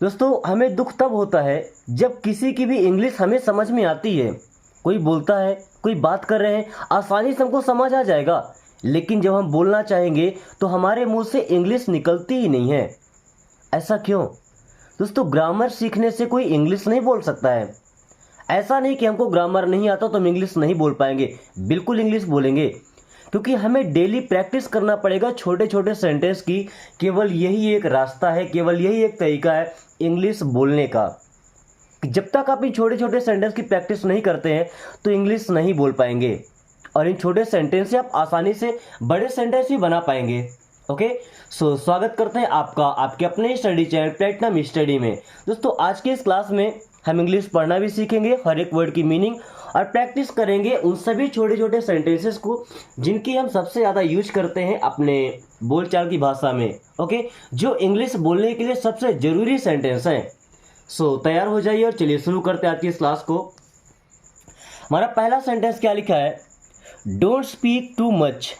दोस्तों, हमें दुख तब होता है जब किसी की भी इंग्लिश हमें समझ में आती है। कोई बोलता है, कोई बात कर रहे हैं, आसानी से हमको समझ आ जाएगा, लेकिन जब हम बोलना चाहेंगे तो हमारे मुंह से इंग्लिश निकलती ही नहीं है। ऐसा क्यों? दोस्तों, ग्रामर सीखने से कोई इंग्लिश नहीं बोल सकता है। ऐसा नहीं कि हमको ग्रामर नहीं आता तो हम इंग्लिश नहीं बोल पाएंगे, बिल्कुल इंग्लिश बोलेंगे, क्योंकि हमें डेली प्रैक्टिस करना पड़ेगा छोटे छोटे सेंटेंस की। केवल यही एक रास्ता है, केवल यही एक तरीका है इंग्लिश बोलने का। जब तक आप इन छोटे छोटे सेंटेंस की प्रैक्टिस नहीं करते हैं तो इंग्लिश नहीं बोल पाएंगे, और इन छोटे सेंटेंस से आप आसानी से बड़े सेंटेंस भी बना पाएंगे। ओके, सो स्वागत करते हैं आपका आपके अपने स्टडी चैनल प्लेटिनम स्टडी में। दोस्तों, आज की इस क्लास में हम इंग्लिश पढ़ना भी सीखेंगे, हर एक वर्ड की मीनिंग, और प्रैक्टिस करेंगे उन सभी छोटे छोटे सेंटेंसेस को जिनकी हम सबसे ज़्यादा यूज करते हैं अपने बोलचाल की भाषा में। ओके, जो इंग्लिश बोलने के लिए सबसे ज़रूरी सेंटेंस हैं। सो तैयार हो जाइए और चलिए शुरू करते हैं आज की इस क्लास को। हमारा पहला सेंटेंस क्या लिखा है? Don't speak too much.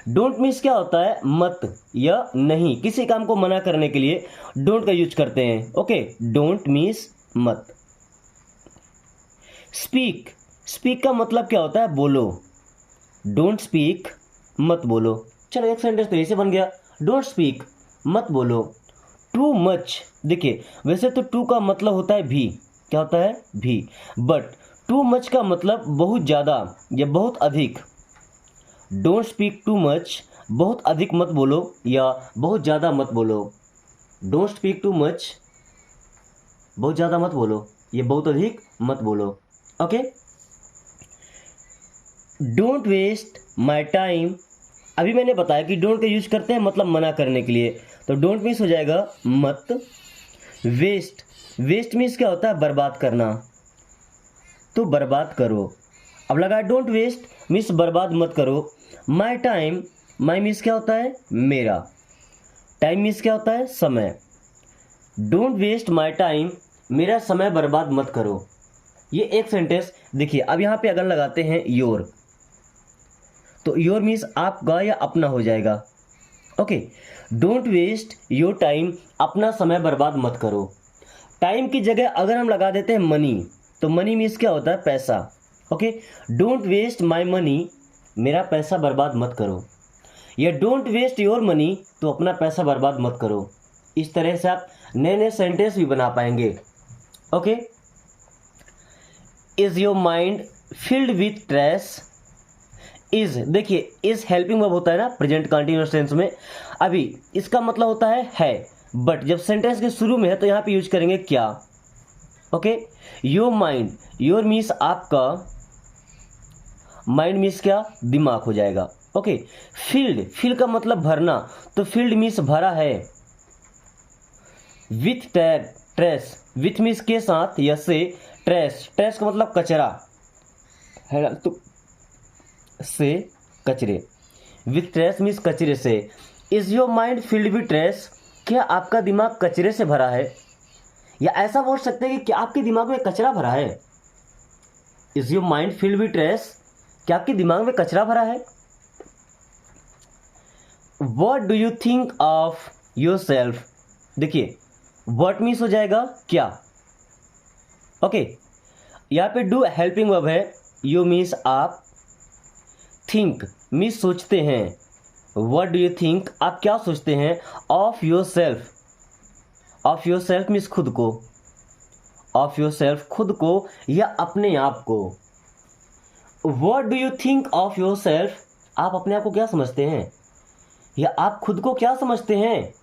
Don't means क्या होता है? मत या नहीं। किसी काम को मना करने के लिए डोंट का यूज करते हैं। ओके, डोंट मीन्स मत। स्पीक, स्पीक का मतलब क्या होता है? बोलो। डोंट स्पीक, मत बोलो। चलो, एक सेंटेंस तो ऐसे बन गया, डोंट स्पीक, मत बोलो। टू मच, देखिए वैसे तो टू का मतलब होता है भी, क्या होता है? भी, बट टू मच का मतलब बहुत ज़्यादा या बहुत अधिक। डोंट स्पीक टू मच, बहुत अधिक मत बोलो या बहुत ज़्यादा मत बोलो। डोंट स्पीक टू मच, बहुत ज़्यादा मत बोलो, ये बहुत अधिक मत बोलो। Okay, don't waste my time. अभी मैंने बताया कि डोंट का यूज करते हैं मतलब मना करने के लिए, तो डोंट मीन्स हो जाएगा मत। वेस्ट, वेस्ट मीन्स क्या होता है? बर्बाद करना, तो बर्बाद करो। अब लगा डोंट वेस्ट मीन्स बर्बाद मत करो। माई टाइम, माई मीन्स क्या होता है? मेरा। टाइम मीन्स क्या होता है? समय। डोंट वेस्ट माई टाइम, मेरा समय बर्बाद मत करो। ये एक सेंटेंस। देखिए अब यहाँ पे अगर लगाते हैं योर, तो योर मीन्स आपका या अपना हो जाएगा। Okay, don't waste your time, अपना समय बर्बाद मत करो। टाइम की जगह अगर हम लगा देते हैं मनी, तो मनी मीन्स क्या होता है? पैसा। Okay, don't waste my money, मेरा पैसा बर्बाद मत करो। या डोंट वेस्ट योर मनी, तो अपना पैसा बर्बाद मत करो। इस तरह से आप नए नए सेंटेंस भी बना पाएंगे। Okay, is your mind filled with stress. Is, देखिए इज हेल्पिंग वर्ब होता है ना प्रेजेंट कंटिन्यूअस टेंस में। अभी इसका मतलब होता है, बट जब सेंटेंस के शुरू में है तो यहाँ पे यूज करेंगे क्या? Okay, your mind, your means आपका, माइंड मीन्स क्या? दिमाग हो जाएगा। ओके, फील्ड, फील्ड का मतलब भरना, तो फील्ड मीन्स भरा है। विथ ट्रेस, विथ मीन्स के साथ, यस से, ट्रेस, ट्रेस का मतलब कचरा है ना, तो से कचरे। विथ ट्रेस मीन्स कचरे से। Is your mind field with trace, क्या आपका दिमाग कचरे से भरा है? या ऐसा बोल सकते हैं कि क्या आपके दिमाग में कचरा भरा है? Is your mind field with trace, क्या आपके दिमाग में कचरा भरा है? What do you think of your self. देखिए व्हाट मीन्स हो जाएगा क्या। ओके, यहाँ पे डू हेल्पिंग वर्ब है, यू मीन्स आप, थिंक मीन्स सोचते हैं। व्हाट डू यू थिंक, आप क्या सोचते हैं? Of your self, of your self means खुद को, ऑफ योर सेल्फ खुद को या अपने आप को। What do you think of your self, आप अपने आप को क्या समझते हैं या आप खुद को क्या समझते हैं?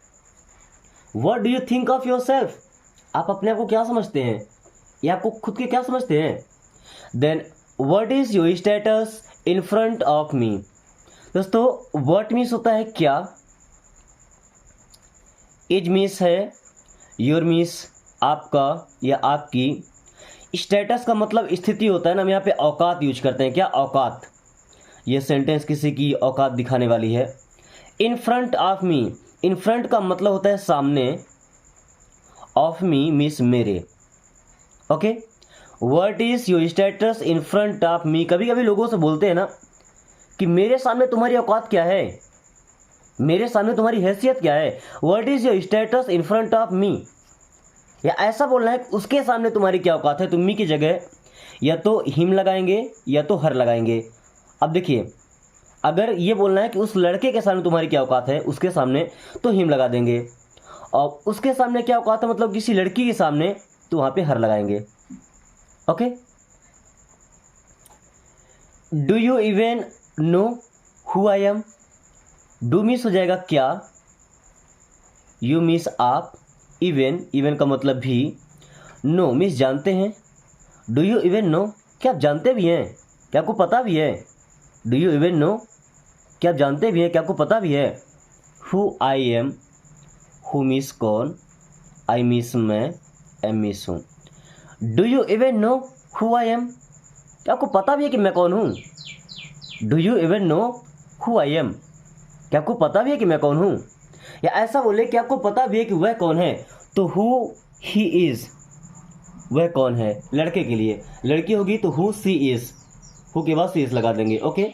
What do you think of your self, आप अपने आप को क्या समझते हैं या आपको खुद के क्या समझते हैं? Then what is your status in front of me. दोस्तों, व्हाट मीन्स होता है क्या, इज मीन्स है, योर मीन्स आपका या आपकी, स्टेटस का मतलब स्थिति होता है ना। हम यहाँ पे औकात यूज करते हैं, क्या? औकात। ये सेंटेंस किसी की औकात दिखाने वाली है। इन front of me, in front का मतलब होता है सामने, ऑफ मी मीन्स मेरे। Okay, what is your status in front of मी। कभी कभी लोगों से बोलते हैं ना कि मेरे सामने तुम्हारी औकात क्या है, मेरे सामने तुम्हारी हैसियत क्या है। What is your status in front of मी, या ऐसा बोलना है कि उसके सामने तुम्हारी क्या औकात है, तो मी की जगह या तो हिम लगाएंगे या तो हर लगाएंगे। अब देखिए, अगर ये बोलना है कि उस लड़के के सामने तुम्हारी क्या औकात है, उसके सामने, तो हिम लगा देंगे। और उसके सामने क्या औकात है मतलब किसी लड़की के सामने, तो वहाँ पे हर लगाएंगे। Okay. Do you even know who I am? Do means हो जाएगा क्या, यू मीन्स आप, इवन का मतलब भी, नो मीन्स जानते हैं। डू यू इवन नो, क्या आप जानते भी हैं, क्या आपको पता भी है? डू यू इवन नो, क्या आप जानते भी हैं, क्या आपको पता भी है? Who I am, who means कौन, आई मीन्स मैं, एम मीन्स हूँ। Do you even know who I am, क्या आपको पता भी है कि मैं कौन हूँ? Do you even know who I am, क्या आपको पता भी है कि मैं कौन हूँ? या ऐसा बोले कि आपको पता भी है कि वह कौन है, तो हु ही इज़, वह कौन है लड़के के लिए। लड़की होगी तो हु सी इज़, हु के बाद सी इज़ लगा देंगे। Okay.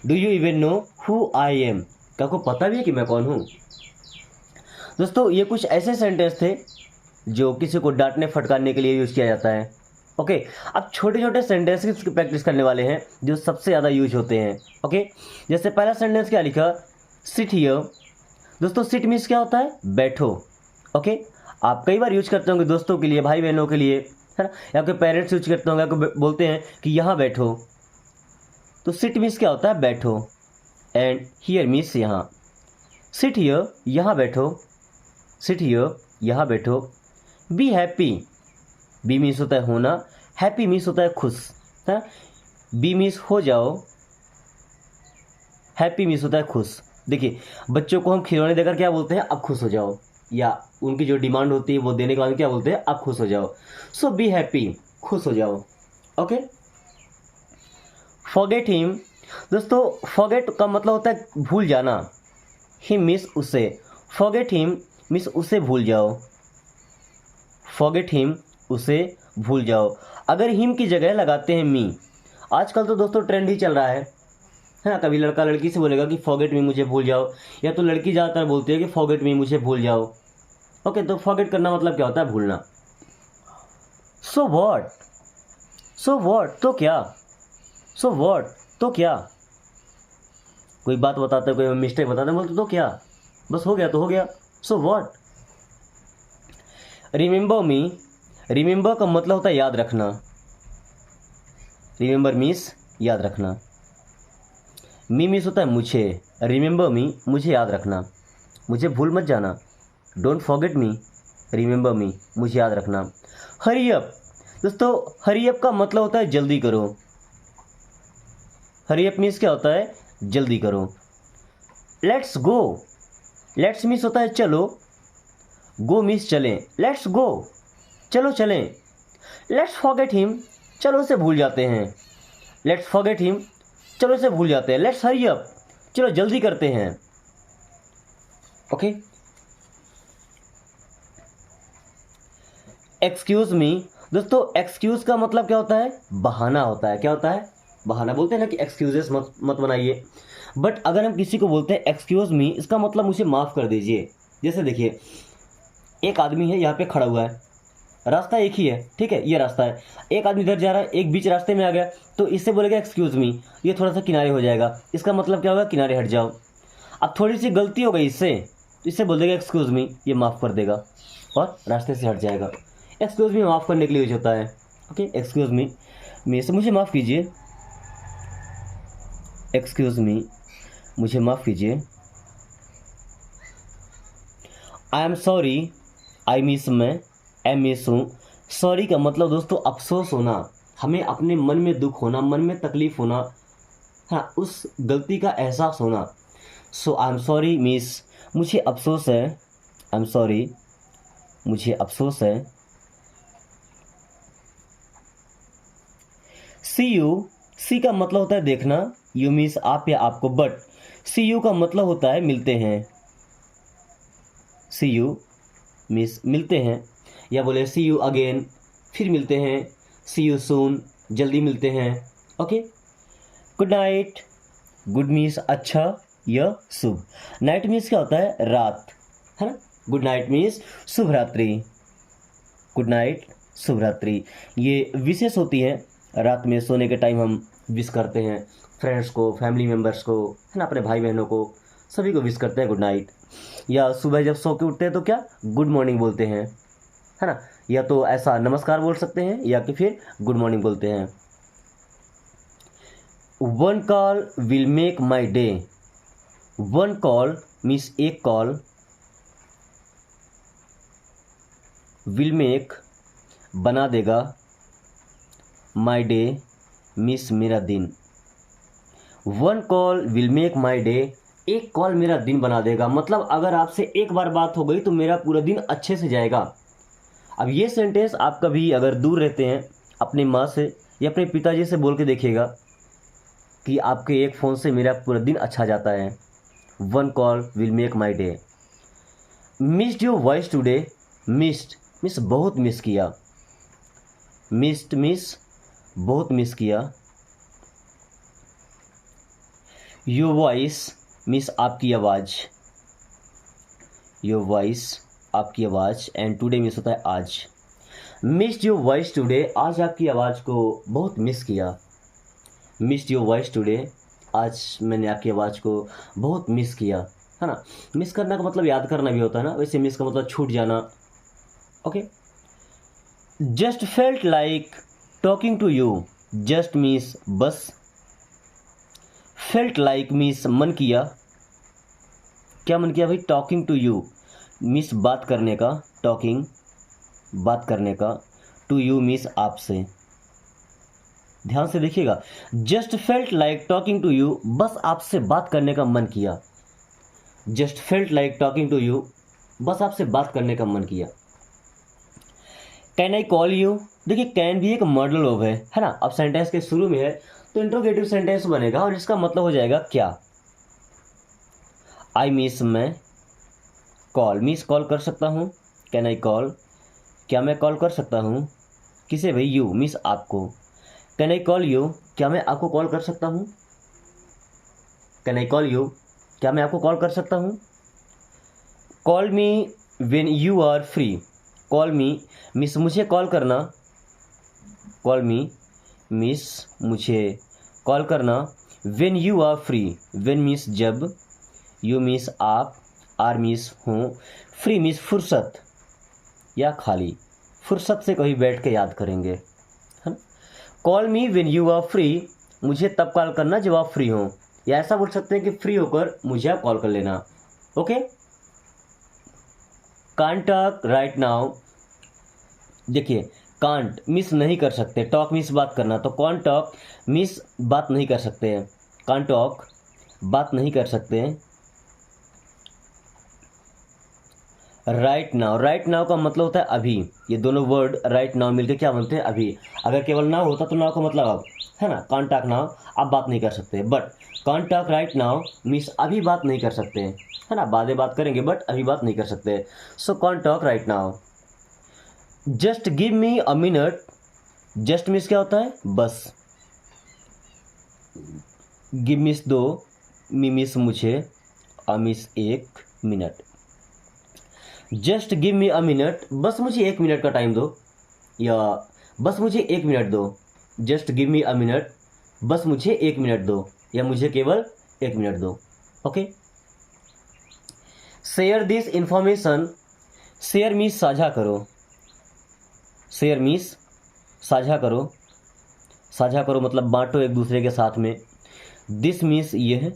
Do you even know who I am, क्या आपको पता भी है कि मैं कौन हूँ? दोस्तों, ये कुछ ऐसे सेंटेंस थे जो किसी को डांटने फटकारने के लिए यूज़ किया जाता है। ओके। अब छोटे छोटे सेंटेंसेस की प्रैक्टिस करने वाले हैं जो सबसे ज़्यादा यूज होते हैं। ओके। जैसे पहला सेंटेंस क्या लिखा, सिट हियर। दोस्तों, सिट मीन्स क्या होता है, बैठो। ओके। आप कई बार यूज करते होंगे दोस्तों के लिए, भाई बहनों के लिए, है ना, या कोई पेरेंट्स यूज करते होंगे, आपको बोलते हैं कि यहाँ बैठो, तो सिट मीन्स क्या होता है, बैठो। एंड हियर मीन्स यहाँ। सिट हियर, यहाँ बैठो। सिट हियर, यहाँ बैठो। बी हैप्पी, बी मीन्स होता है होना, हैप्पी मीन्स होता है खुश, है। बी मीन्स हो जाओ, हैप्पी मीन्स होता है खुश। देखिए, बच्चों को हम खिलौने देकर क्या बोलते हैं, अब खुश हो जाओ, या उनकी जो डिमांड होती है वो देने के बाद क्या बोलते हैं, अब खुश हो जाओ। सो बी हैप्पी, खुश हो जाओ। ओके। Forget him. दोस्तों, फॉरगेट का मतलब होता है भूल जाना। हिम मीन्स उसे, फॉरगेट हिम मीन्स उसे भूल जाओ। फॉरगेट हिम, उसे भूल जाओ। अगर हिम की जगह लगाते हैं मी, आजकल तो दोस्तों ट्रेंड ही चल रहा है ना। कभी लड़का लड़की से बोलेगा कि फॉरगेट मी, मुझे भूल जाओ, या तो लड़की ज़्यादातर बोलती है कि फॉरगेट मी, मुझे भूल जाओ। ओके। तो फॉरगेट करना मतलब क्या होता है, भूलना। सो व्हाट, सो व्हाट तो क्या, सो व्हाट तो क्या, कोई बात बताते, कोई मिस्टेक बताते, बोलते तो क्या, बस हो गया तो हो गया, so what. Remember me, remember का मतलब होता है याद रखना। रिमेंबर मीन्स याद रखना। मी मीन्स होता है मुझे, रिमेंबर मी, मुझे याद रखना, मुझे भूल मत जाना। डोंट फॉरगेट मी, रिमेंबर मी, मुझे याद रखना। Hurry up. दोस्तों, हरी अप का मतलब होता है जल्दी करो। हरी अप मीन्स क्या होता है, जल्दी करो। लेट्स गो, लेट्स मीन्स होता है चलो, गो मीन्स चलें। लेट्स गो, चलो चलें। लेट्स फॉरगेट हिम, चलो उसे भूल जाते हैं। लेट्स फॉरगेट हिम, चलो उसे भूल जाते हैं। लेट्स हरी अप, चलो जल्दी करते हैं। ओके। Excuse me. दोस्तों, एक्सक्यूज का मतलब क्या होता है, बहाना होता है। क्या होता है, बहाना। बोलते हैं ना कि एक्सक्यूजेस मत बनाइए, बट अगर हम किसी को बोलते हैं एक्सक्यूज मी, इसका मतलब मुझे माफ़ कर दीजिए। जैसे देखिए, एक आदमी है यहाँ पे खड़ा हुआ है, रास्ता एक ही है, ठीक है, ये रास्ता है, एक आदमी इधर जा रहा है, एक बीच रास्ते में आ गया, तो इससे बोलेगा एक्सक्यूज मी, ये थोड़ा सा किनारे हो जाएगा। इसका मतलब क्या होगा, किनारे हट जाओ। अब थोड़ी सी गलती हो गई इससे, तो इससे बोल देगा एक्सक्यूज मी, ये माफ़ कर देगा और रास्ते से हट जाएगा। एक्सक्यूज मी माफ़ करने के लिए यूज होता है। ओके। एक्सक्यूज मी, मेरे से मुझे माफ़ कीजिए। एक्सक्यूज मी, मुझे माफ़ कीजिए। I am sorry, I means मैं, एम मीन्स हूँ। सॉरी का मतलब दोस्तों अफसोस होना, हमें अपने मन में दुख होना, मन में तकलीफ होना, हाँ, उस गलती का एहसास होना। सो आई एम सॉरी मीन्स मुझे अफसोस है। आई एम सॉरी, मुझे अफसोस है। सी यू, सी का मतलब होता है देखना, यू मीन्स आप या आपको, बट सी यू का मतलब होता है मिलते हैं। सी यू मीन्स मिलते हैं, या बोले सी यू अगेन, फिर मिलते हैं। सी यू सून, जल्दी मिलते हैं। Okay. Good night, good means अच्छा या शुभ, नाइट मीन्स क्या होता है, रात, है ना। गुड नाइट मीन्स शुभ रात्रि। गुड नाइट, शुभ रात्रि। ये विशेष होती हैं, रात में सोने के टाइम हम विश करते हैं फ्रेंड्स को, फैमिली मेम्बर्स को, है ना, अपने भाई बहनों को, सभी को विश करते हैं गुड नाइट। या सुबह जब सो के उठते हैं तो क्या गुड मॉर्निंग बोलते हैं, है ना, या तो ऐसा नमस्कार बोल सकते हैं या कि फिर गुड मॉर्निंग बोलते हैं। One call will make my day. One call means एक कॉल, विल मेक बना देगा, माई डे मीन्स मेरा दिन। One call will make my day, एक कॉल मेरा दिन बना देगा, मतलब अगर आपसे एक बार बात हो गई तो मेरा पूरा दिन अच्छे से जाएगा। अब ये सेंटेंस आप कभी अगर दूर रहते हैं अपनी माँ से या अपने पिताजी से बोल के देखिएगा कि आपके एक फ़ोन से मेरा पूरा दिन अच्छा जाता है। One call will make my day. Missed your voice today. Missed miss बहुत मिस किया, मिस्ड मिस बहुत मिस किया। योर वॉइस मिस आपकी आवाज़, योर वॉइस आपकी आवाज़, एंड टुडे मिस होता है आज। मिस्ड योर वॉइस टुडे, आज आपकी आवाज़ को बहुत मिस किया। मिस्ड योर वॉइस टुडे, आज मैंने आपकी आवाज़ को बहुत मिस किया, है ना। मिस करना का मतलब याद करना भी होता है ना, वैसे मिस का मतलब छूट जाना। Okay. Just felt like talking to you. Just means बस, फेल्ट लाइक मीन्स मन किया। क्या मन किया भाई? टॉकिंग टू यू मीन्स बात करने का, टॉकिंग बात करने का, टू यू मीन्स आपसे। ध्यान से देखिएगा, just felt like talking to you, बस आपसे बात करने का मन किया। Just felt like talking to you, बस आपसे बात करने का मन किया। कैन आई कॉल यू, देखिए कैन भी एक मॉडल वर्ब है ना। अब सेंटेंस के शुरू में है तो इंट्रोगेटिव सेंटेंस बनेगा और इसका मतलब हो जाएगा क्या। आई मीन्स मैं, कॉल मीन्स कॉल कर सकता हूँ। कैन आई कॉल, क्या मैं कॉल कर सकता हूँ किसे भाई? यू मीन्स आपको। कैन आई कॉल यू, क्या मैं आपको कॉल कर सकता हूँ? कैन आई कॉल यू, क्या मैं आपको कॉल कर सकता हूँ? Call me when you are free. Call me means मुझे कॉल करना, कॉल मी मिस मुझे कॉल करना। When you are free, when means जब, यू मिस आप, आर मिस हूँ, फ्री मिस फुर्सत या खाली। फुर्सत से कहीं बैठ के याद करेंगे, है ना। Call me when you are free, मुझे तब कॉल करना जब आप फ्री हो, या ऐसा बोल सकते हैं कि फ्री होकर मुझे आप कॉल कर लेना। Okay. Can't talk right now, देखिए कांट मिस नहीं कर सकते, टॉक मिस बात करना, तो कांट टॉक मिस बात नहीं कर सकते हैं, कांट टॉक बात नहीं कर सकते हैं। राइट नाउ, राइट नाउ का मतलब होता है अभी। ये दोनों वर्ड राइट नाउ मिलकर क्या बनते हैं? अभी। अगर केवल नाउ होता तो नाउ का मतलब अब, है ना। कांट टॉक नाउ, आप बात नहीं कर सकते, but can't talk right now means अभी बात नहीं कर सकते, है ना। बाद में बात करेंगे बट अभी बात नहीं कर सकते। So can't talk right now. Just give me a minute, just means क्या होता है? बस। गिव मीन्स दो, मी मीन्स मुझे, अ मीन्स एक minute. Just give me a minute, बस मुझे एक मिनट का टाइम दो, या बस मुझे एक मिनट दो। Just give me a minute, बस मुझे एक मिनट दो, या मुझे केवल एक मिनट दो। Okay. Share this information, share means साझा करो, शेयर मीन्स साझा करो, साझा करो मतलब बांटो एक दूसरे के साथ में। दिस मीन्स यह,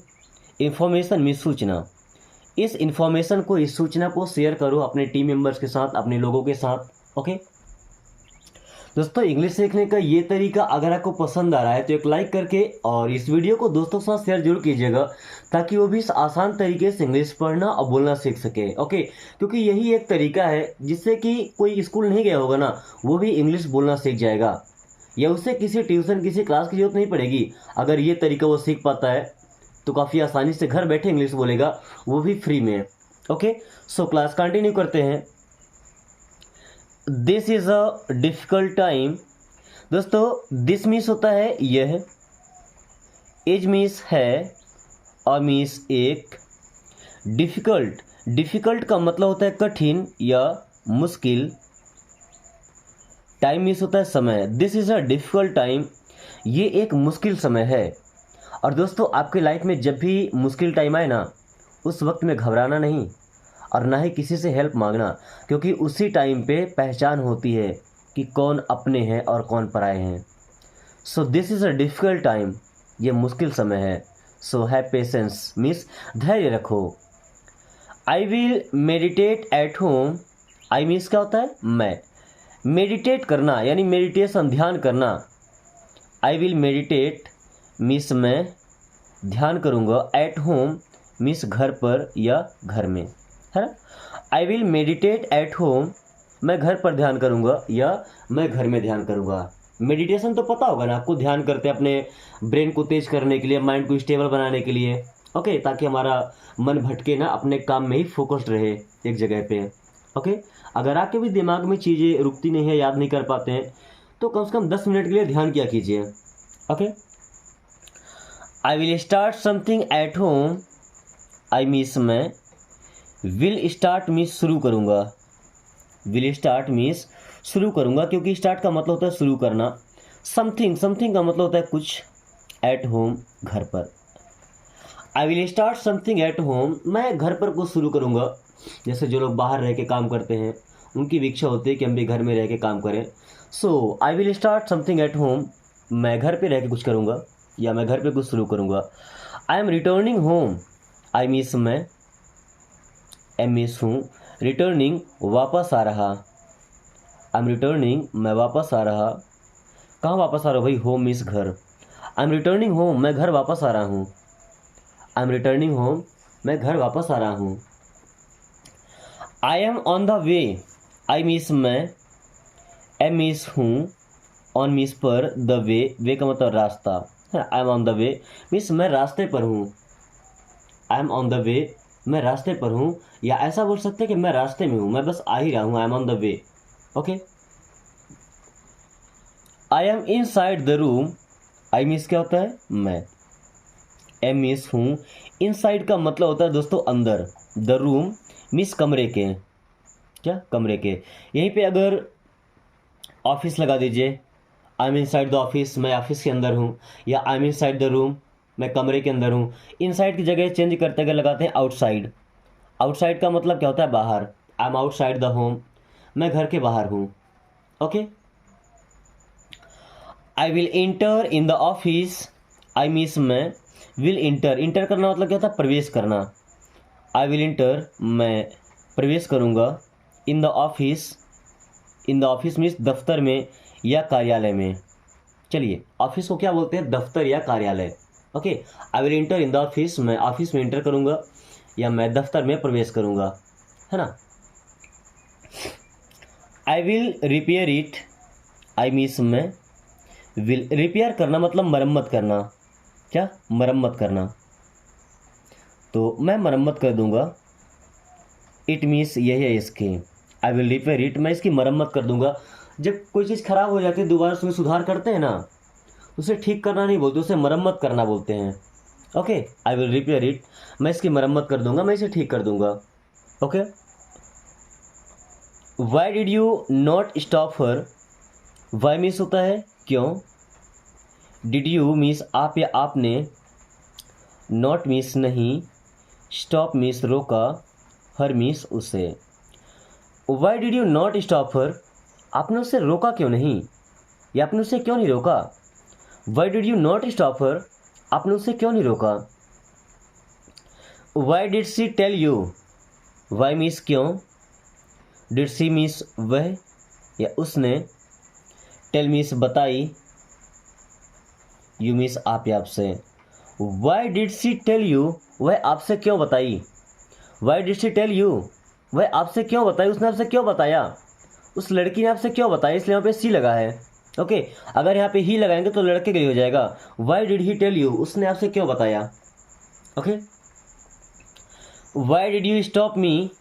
इंफॉर्मेशन मीन्स सूचना, इस इंफॉर्मेशन को, इस सूचना को शेयर करो अपने टीम मेंबर्स के साथ, अपने लोगों के साथ। ओके दोस्तों, इंग्लिश सीखने का ये तरीका अगर आपको पसंद आ रहा है तो एक लाइक करके और इस वीडियो को दोस्तों के साथ शेयर जरूर कीजिएगा, ताकि वो भी इस आसान तरीके से इंग्लिश पढ़ना और बोलना सीख सके। ओके, क्योंकि यही एक तरीका है जिससे कि कोई स्कूल नहीं गया होगा ना, वो भी इंग्लिश बोलना सीख जाएगा, या उसे किसी ट्यूशन किसी क्लास की जरूरत नहीं पड़ेगी। अगर ये तरीका वो सीख पाता है तो काफ़ी आसानी से घर बैठे इंग्लिश बोलेगा, वो भी फ्री में। ओके, सो क्लास कंटिन्यू करते हैं। This is a difficult time. दोस्तों दिस मीन्स होता है यह, एज मीन्स है, अ मीन्स एक, डिफ़िकल्ट, डिफ़िकल्ट का मतलब होता है कठिन या मुश्किल, टाइम मीन्स होता है समय। This is a difficult time, ये एक मुश्किल समय है। और दोस्तों आपके लाइफ में जब भी मुश्किल टाइम आए ना, उस वक्त में घबराना नहीं और ना ही किसी से हेल्प मांगना, क्योंकि उसी टाइम पे पहचान होती है कि कौन अपने हैं और कौन पराए हैं। So this is a difficult time, ये मुश्किल समय है। सो हैव पेशेंस मीन्स धैर्य रखो। I will meditate at home, I means क्या होता है मैं, मेडिटेट करना यानी मेडिटेशन ध्यान करना। आई विल मेडिटेट मीन्स मैं ध्यान करूँगा, एट होम मीन्स घर पर या घर में, है ना। I will meditate eight home, मैं घर पर ध्यान करूँगा या मैं घर में ध्यान करूँगा। मेडिटेशन तो पता होगा ना आपको, ध्यान करते हैं अपने ब्रेन को तेज करने के लिए, माइंड को स्टेबल बनाने के लिए, ओके, ताकि हमारा मन भटके ना, अपने काम में ही फोकस्ड रहे एक जगह पे, ओके। अगर आपके भी दिमाग में चीज़ें रुकती नहीं है, याद नहीं कर पाते हैं, तो कम से कम 10 मिनट के लिए ध्यान किया कीजिए, okay. I will start something at home, I means मैं, विल स्टार्ट मीन्स शुरू करूँगा, विल स्टार्ट मीन्स शुरू करूँगा, क्योंकि स्टार्ट का मतलब होता है शुरू करना। समथिंग, समथिंग का मतलब होता है कुछ, एट होम घर पर। आई will start something at home, मैं घर पर कुछ शुरू करूँगा। जैसे जो लोग बाहर रह के काम करते हैं, उनकी भी इच्छा होती है कि हम भी घर में रह के काम करें। So I will start something at home, मैं घर पे रह के कुछ करूँगा या मैं घर पे कुछ शुरू करूँगा। I am returning home, I means मैं, एम मीन्स हूँ, रिटर्निंग वापस आ रहा। आई एम रिटर्निंग मैं वापस आ रहा, कहाँ वापस आ रहा हूँ भाई, होम मीन्स घर। आई एम रिटर्निंग होम, मैं घर वापस आ रहा हूँ। आई एम रिटर्निंग होम, मैं घर वापस आ रहा हूँ। I am on the way, I means मैं, एम मीन्स हूँ, ऑन मीन्स पर, द वे का मतलब रास्ता है। I am on the way means मैं रास्ते पर हूँ। I am on the way, मैं रास्ते पर हूँ, या ऐसा बोल सकते हैं कि मैं रास्ते में हूँ, मैं बस आ ही रहा हूँ। I am on the way, okay. I am in side the room, I means क्या होता है मैं, एम मीन्स हूँ, इन साइड का मतलब होता है दोस्तों अंदर, द रूम मीन्स कमरे के, क्या कमरे के। यहीं पे अगर ऑफिस लगा दीजिए, I am in side the office, मैं ऑफिस के अंदर हूँ, या I am in side the room, मैं कमरे के अंदर हूँ। इन साइड की जगह चेंज करते हुए लगाते हैं आउटसाइड। आउटसाइड का मतलब क्या होता है बाहर, I am outside the home, मैं घर के बाहर हूँ, okay. I will inter in the office, I means मैं, विल इंटर, इंटर करना मतलब क्या होता है प्रवेश करना। आई विल इंटर, मैं प्रवेश करूँगा, in the office, in the office means दफ्तर में या कार्यालय में। चलिए ऑफिस को क्या बोलते हैं, दफ्तर या कार्यालय, okay. I will inter in the office, मैं ऑफिस में इंटर करूँगा या मैं दफ्तर में प्रवेश करूँगा, है ना। I will repair it, I means मैं, विल रिपेयर करना मतलब मरम्मत करना, क्या मरम्मत करना, तो मैं मरम्मत कर दूंगा। इट मीन्स यही है इसके, आई विल रिपेयर इट, मैं इसकी मरम्मत कर दूंगा। जब कोई चीज़ खराब हो जाती है दोबारा उसमें सुधार करते हैं ना, उसे ठीक करना नहीं बोलते, उसे मरम्मत करना बोलते हैं, okay. I will repair it, मैं इसकी मरम्मत कर दूंगा, मैं इसे ठीक कर दूंगा, okay. Why did you not stop her, why means होता है क्यों, डिड यू मीन्स आप या आपने, नॉट मीन्स नहीं, स्टॉप मीन्स रोका, हर मीन्स उसे। Why did you not stop her, आपने उसे रोका क्यों नहीं, या आपने उसे क्यों नहीं रोका। Why did you not stop her, आपने उसे क्यों नहीं रोका। Why did she tell you, why means क्यों, डिड सी मीन्स वह या उसने, टेल मीन्स बताई, यू मीन्स आप या आपसे। Why did she tell you, वह आपसे क्यों बताई। Why did she tell you, वह आपसे क्यों बताई, उसने आपसे क्यों बताया, उस लड़की ने आपसे क्यों बताया, इसलिए यहाँ पे सी लगा है, ओके। अगर यहाँ पे ही लगाएंगे तो लड़के के लिए हो जाएगा। Why did he tell you, उसने आपसे क्यों बताया, okay. Why did you stop me,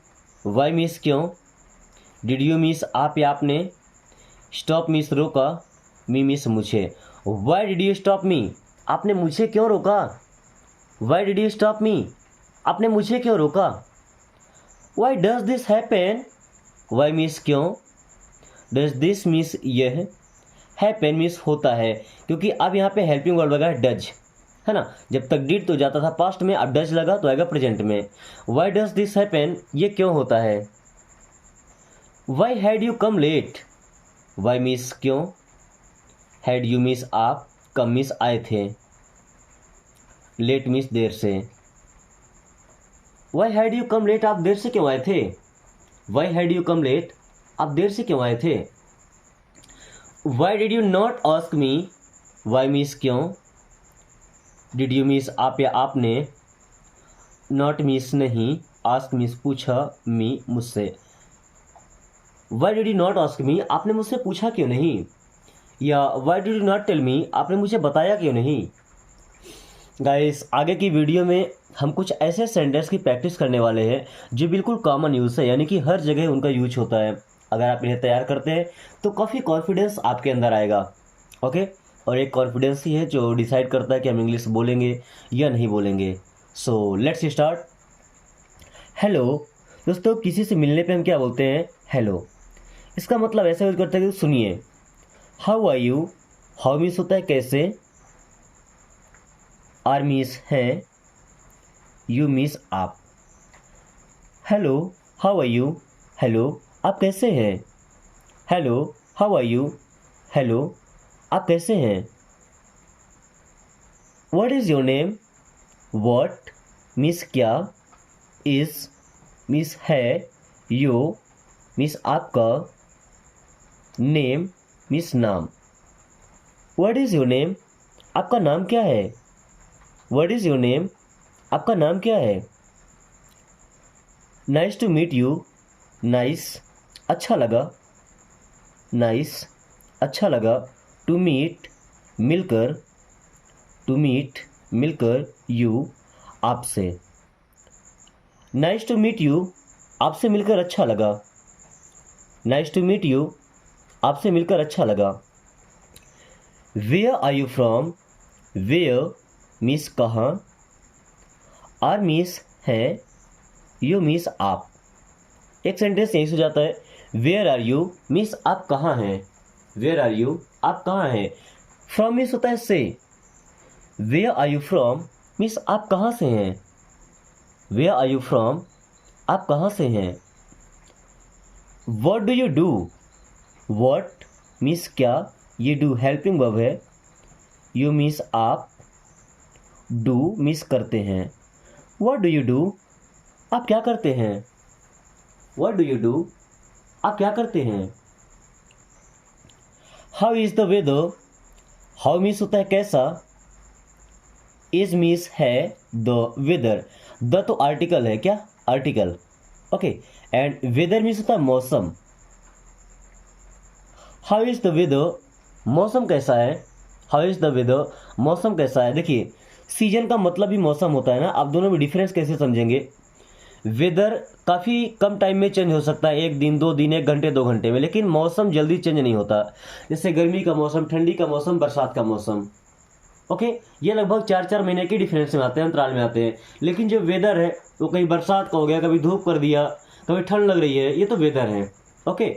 why means क्यों, डिड यू मीन्स आप या आपने, स्टॉप मीन्स रोका, मी मीन्स मुझे। Why did you stop me, आपने मुझे क्यों रोका। Why did you stop me, आपने मुझे क्यों रोका। Why does this happen, why means क्यों, डज दिस मीन्स यह, हैपन मीन्स होता है, क्योंकि अब यहाँ पे हेल्पिंग वर्ड लगा है डज, है ना। जब तक डिड तो जाता था पास्ट में, अब डज लगा तो आएगा प्रेजेंट में। वाई डज दिस हैपन, ये क्यों होता है। Why had you come late, why means क्यों, हैड यू मीन्स आप, कम मीन्स आए थे, लेट मीन्स देर से। Why had you come late, आप देर से क्यों आए थे। Why had you come late, आप देर से क्यों आए थे। Why did you not ask me, why means क्यों, डिड यू मीन्स आप या आपने, नॉट मीन्स नहीं, आस्क मीन्स पूछा, मी मुझसे। Y did you not ask me, आपने मुझसे पूछा क्यों नहीं, या why did you not tell me, आपने मुझे बताया क्यों नहीं। गाइस, आगे की वीडियो में हम कुछ ऐसे सेंटेंस की प्रैक्टिस करने वाले हैं जो बिल्कुल कॉमन यूज़ है, यानी कि हर जगह उनका यूज होता है। अगर आप इन्हें तैयार करते हैं तो काफ़ी कॉन्फिडेंस आपके अंदर आएगा। ओके, और एक कॉन्फिडेंस ही है जो डिसाइड करता है कि हम इंग्लिश बोलेंगे या नहीं बोलेंगे। So let's start. हेलो दोस्तों, किसी से मिलने पे हम क्या बोलते हैं, हेलो। इसका मतलब ऐसा यूज करते हैं कि सुनिए, how are you, how means होता है कैसे, आर मीन्स है, यू मीन्स आप। Hello how are you, hello आप कैसे हैं। Hello how are you, hello आप कैसे हैं। What is your name, what means क्या, इज़ मीन्स है, यू मीन्स आपका, नेम मीन्स नाम। व्हाट इज़ योर नेम, आपका नाम क्या है। व्हाट इज़ योर नेम, आपका नाम क्या है। Nice to meet you, nice अच्छा लगा, नाइस अच्छा लगा, टू मीट मिलकर, टू मीट मिलकर, यू आपसे। नाइस टू मीट यू, आपसे मिलकर अच्छा लगा। नाइस टू मीट यू, आपसे मिलकर अच्छा लगा। Where are you from, where means कहाँ, आर मीन्स है, यू मीन्स आप। एक सेंटेंस यहीं से हो जाता है, वेयर आर यू मीन्स आप कहाँ हैं, वेयर आर यू आप कहाँ हैं। फ्रॉम मीन्स होता है से, where are you from means आप कहाँ से हैं, वेयर आर यू फ्रॉम आप कहाँ से हैं। What do you do, what means क्या, ये डू हेल्पिंग वर्ब है, यू मीन्स आप, डू मीन्स करते हैं। व्हाट डू यू डू, आप क्या करते हैं। व्हाट डू यू डू, आप क्या करते हैं। How is the weather, how means होता है कैसा, इज मीन्स है, द वेदर, द तो आर्टिकल है, क्या article, okay, and weather means होता है मौसम। हाउ इज़ द वेदर, मौसम कैसा है। हाउ इज़ द वेदर, मौसम कैसा है। देखिए, सीजन का मतलब भी मौसम होता है ना, आप दोनों में डिफरेंस कैसे समझेंगे। वेदर काफ़ी कम टाइम में चेंज हो सकता है, 1 दिन 2 दिन 1 घंटे 2 घंटे में, लेकिन मौसम जल्दी चेंज नहीं होता। जैसे गर्मी का मौसम, ठंडी का मौसम, बरसात का मौसम, ओके, ये लगभग 4-4 महीने के डिफरेंस में आते हैं, अंतराल में आते हैं। लेकिन जो वेदर है वो कहीं बरसात का हो गया, कभी धूप कर दिया, कभी ठंड लग रही है, ये तो वेदर है। Okay,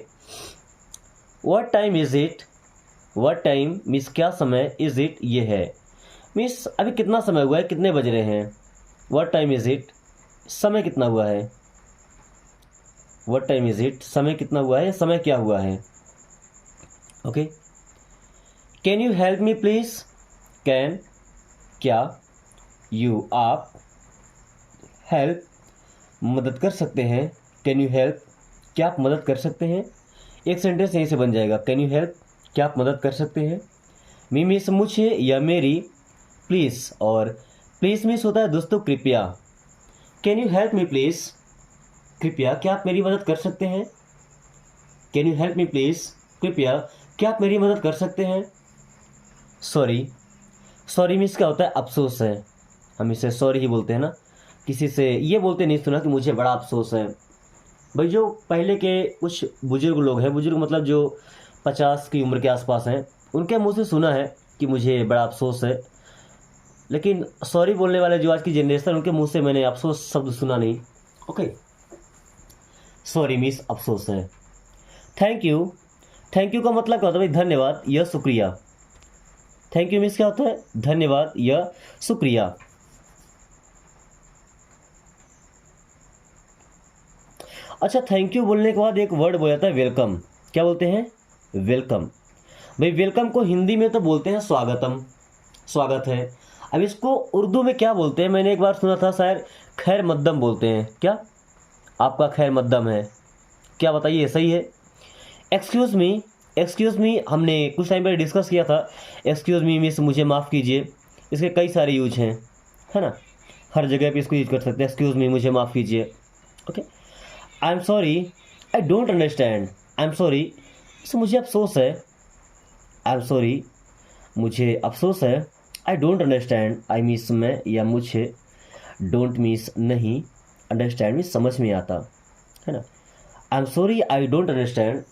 what time is it, what time means क्या समय, इज़ इट ये है, मीन्स अभी कितना समय हुआ है, कितने बज रहे हैं। व्हाट टाइम इज़ इट, समय कितना हुआ है। व्हाट टाइम इज़ इट, समय कितना हुआ है, समय क्या हुआ है। Okay, can you help me please, can क्या, यू आप, हेल्प मदद कर सकते हैं, कैन यू हेल्प क्या आप मदद कर सकते हैं। एक सेंटेंस यहीं से बन जाएगा, कैन यू हेल्प क्या आप मदद कर सकते हैं। मी मीन्स मुझे या मेरी, प्लीज़, और प्लीज़ मीन्स होता है दोस्तों कृपया। Can you help me please, कृपया क्या आप मेरी मदद कर सकते हैं। Can you help me please, कृपया क्या आप मेरी मदद कर सकते हैं। सॉरी, सॉरी मीन्स क्या होता है, अफसोस है, हम इसे सॉरी ही बोलते हैं ना। किसी से ये बोलते नहीं सुना कि मुझे बड़ा अफसोस है। भाई जो पहले के कुछ बुजुर्ग लोग हैं, बुजुर्ग मतलब जो 50 की उम्र के आसपास हैं, उनके मुंह से सुना है कि मुझे बड़ा अफसोस है, लेकिन सॉरी बोलने वाले जो आज की जनरेशन, उनके मुंह से मैंने अफसोस शब्द सुना नहीं। ओके, सॉरी मीन्स अफसोस है। थैंक यू, थैंक यू का मतलब क्या होता है भाई? धन्यवाद या शुक्रिया। थैंक यू मीन्स क्या होता है? धन्यवाद या शुक्रिया। अच्छा, थैंक यू बोलने के बाद एक वर्ड बोल जाता है वेलकम। क्या बोलते हैं? वेलकम। भाई वेलकम को हिंदी में तो बोलते हैं स्वागतम, स्वागत है। अब इसको उर्दू में क्या बोलते हैं? मैंने एक बार सुना था, शायद खैर मकदम बोलते हैं। क्या आपका खैर मकदम है? क्या बताइए, सही है? एक्सक्यूज़ मी, एक्सक्यूज़ मी हमने कुछ टाइम पहले डिस्कस किया था। एक्सक्यूज़ मी मीन्स मुझे माफ़ कीजिए। इसके कई सारे यूज हैं, है ना? हर जगह पे इसको यूज कर सकते हैं। एक्सक्यूज़ मी, मुझे माफ़ कीजिए। Okay. I am sorry, I don't understand. I am sorry, इससे मुझे अफसोस है। आई एम सॉरी, मुझे अफसोस है। I don't understand, I means मैं या मुझे, डोंट मीन्स नहीं, अंडरस्टैंड मीन्स समझ में आता, है ना? I am sorry, I don't understand,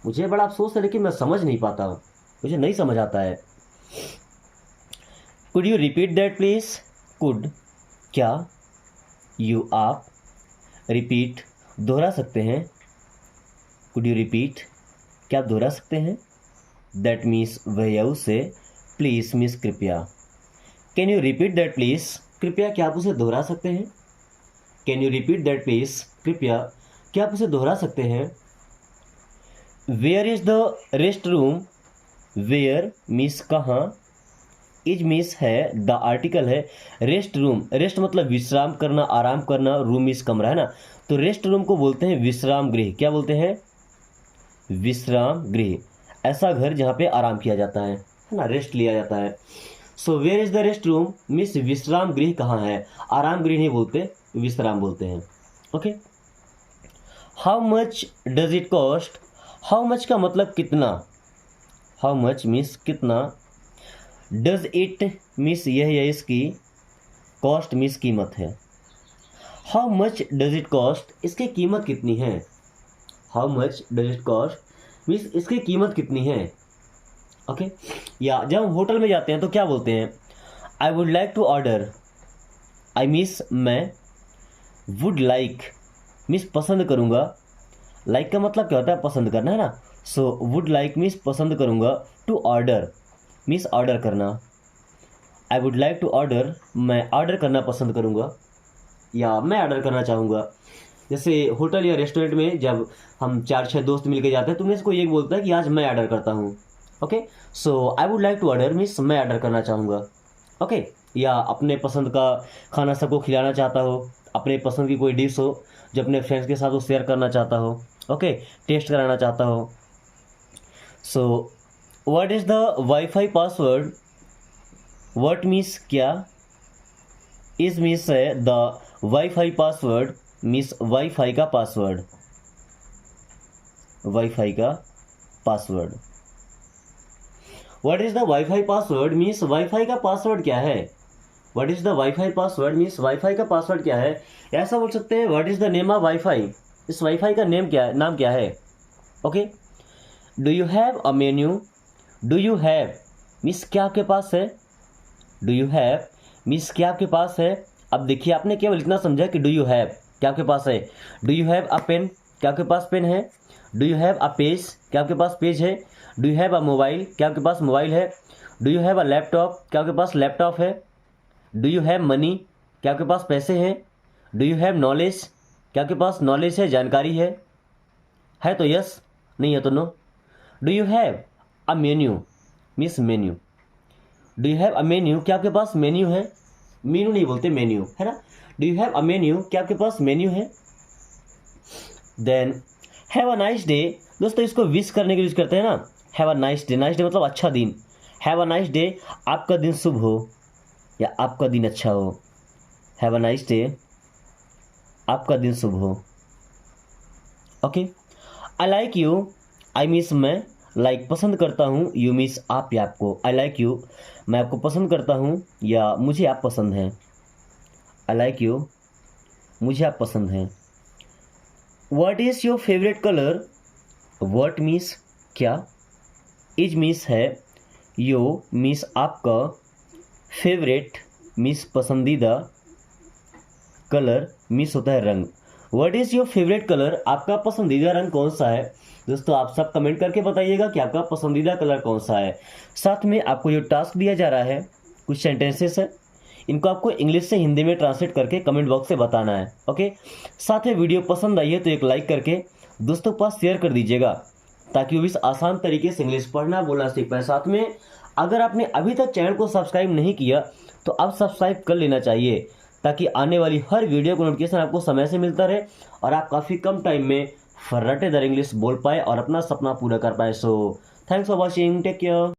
मुझे बड़ा अफसोस है लेकिन मैं समझ नहीं पाता, मुझे नहीं समझ आता है। Could you repeat that please? Could, क्या, यू आप, रिपीट दोहरा सकते हैं। कुड यू रिपीट, क्या आप दोहरा सकते हैं? दैट मीन्स वह या उसे, प्लीज मीन्स कृपया। Can you repeat that please? कृपया क्या आप उसे दोहरा सकते हैं? Can you repeat that please? कृपया क्या आप उसे दोहरा सकते हैं? Where is the rest room? Where means कहाँ, इज मीन्स है, द आर्टिकल है। रेस्ट रूम, रेस्ट मतलब विश्राम करना, आराम करना, रूम मीन्स कमरा, है ना? तो रेस्ट रूम को बोलते हैं विश्राम गृह। क्या बोलते हैं? विश्राम गृह। ऐसा घर जहाँ पे आराम किया जाता है ना, रेस्ट लिया जाता है। So where is the rest room means विश्राम गृह कहाँ है। आराम गृह नहीं बोलते, विश्राम बोलते हैं। Okay. How much does it cost? How much का मतलब कितना। हाउ मच मीन्स कितना। डज इट मीन्स यह या इसकी, कॉस्ट मीन्स कीमत है। How much does it cost, इसकी कीमत कितनी है। How much does it cost means इसकी कीमत कितनी है। ओके। या जब हम होटल में जाते हैं तो क्या बोलते हैं? I would like to order, I means मैं, वुड लाइक मीन्स पसंद करूँगा। लाइक का मतलब क्या होता है? पसंद करना, है ना? सो वुड लाइक मीन्स पसंद करूँगा, टू ऑर्डर मीन्स ऑर्डर करना। I would like to order, मैं ऑर्डर करना पसंद करूँगा या मैं ऑर्डर करना चाहूँगा। जैसे होटल या रेस्टोरेंट में जब हम 4-6 दोस्त मिलके जाते हैं तो उनमें से कोई एक बोलता है कि आज मैं ऑर्डर करता हूँ। Okay. So I would like to order means मैं ऑर्डर करना चाहूँगा। ओके। या अपने पसंद का खाना सबको खिलाना चाहता हो, अपने पसंद की कोई डिश हो जो अपने फ्रेंड्स के साथ वो शेयर करना चाहता हो। ओके। टेस्ट कराना चाहता हो। So what is the wifi password? What means क्या, इज मीन्स है, the wifi password means wifi का पासवर्ड, वाईफाई का password. What is the wifi password means wifi का पासवर्ड क्या है। What is the wifi password means wifi का password क्या है। ऐसा बोल सकते हैं what is the name of wifi, इस वाईफाई का नेम क्या है, नाम क्या है। Okay. Do you have a menu? Do you have means क्या आपके पास है। डू यू हैव मीन्स क्या आपके पास है। अब देखिए, आपने केवल इतना समझा कि डू यू हैव क्या आपके पास है। Do you have a pen, क्या आपके पास पेन है। Do you have a page, क्या आपके पास पेज है। Do you have a mobile, क्या आपके पास मोबाइल है। Do you have a laptop, क्या आपके पास लैपटॉप है। डू यू हैव मनी, क्या आपके पास पैसे हैं। डू यू हैव नॉलेज, क्या आपके पास नॉलेज है, जानकारी है तो यस, नहीं है तो no. Do you have a menu means menu. Do you have a menu, क्या आपके पास मेन्यू है। मेन्यू नहीं बोलते, मेन्यू, है ना? Do you have a menu, क्या आपके पास मेन्यू है। Then have a nice day, दोस्तों इसको विश करने के लिए यूज करते हैं ना। Have a nice day, nice day मतलब अच्छा दिन। हैव अ नाइस डे, आपका दिन शुभ हो या आपका दिन अच्छा हो। हैव अ नाइस डे, आपका दिन शुभ हो। Okay. I like you, I means मैं, लाइक पसंद करता हूँ, यू मीन्स आप या आपको। आई लाइक यू, मैं आपको पसंद करता हूँ या मुझे आप पसंद हैं। आई लाइक यू, मुझे आप पसंद हैं। What is your favourite colour? What means क्या, इज मीन्स है, यो मीन्स आपका, फेवरेट मीन्स पसंदीदा, कलर मीन्स होता है रंग। What is your favourite colour, आपका पसंदीदा रंग कौन सा है। दोस्तों आप सब कमेंट करके बताइएगा कि आपका पसंदीदा कलर कौन सा है। साथ में आपको जो टास्क दिया जा रहा है, कुछ सेंटेंसेस है, इनको आपको इंग्लिश से हिंदी में ट्रांसलेट करके कमेंट बॉक्स से बताना है। ओके, साथ में वीडियो पसंद आई है तो एक लाइक करके दोस्तों के पास शेयर कर दीजिएगा, ताकि वो भी आसान तरीके से इंग्लिश पढ़ना बोलना सीख पाए। साथ में अगर आपने अभी तक चैनल को सब्सक्राइब नहीं किया तो आप सब्सक्राइब कर लेना चाहिए, ताकि आने वाली हर वीडियो का नोटिफिकेशन आपको समय से मिलता रहे और आप काफ़ी कम टाइम में फर्राटेदार इंग्लिश बोल पाए और अपना सपना पूरा कर पाए। So thanks for watching, take care.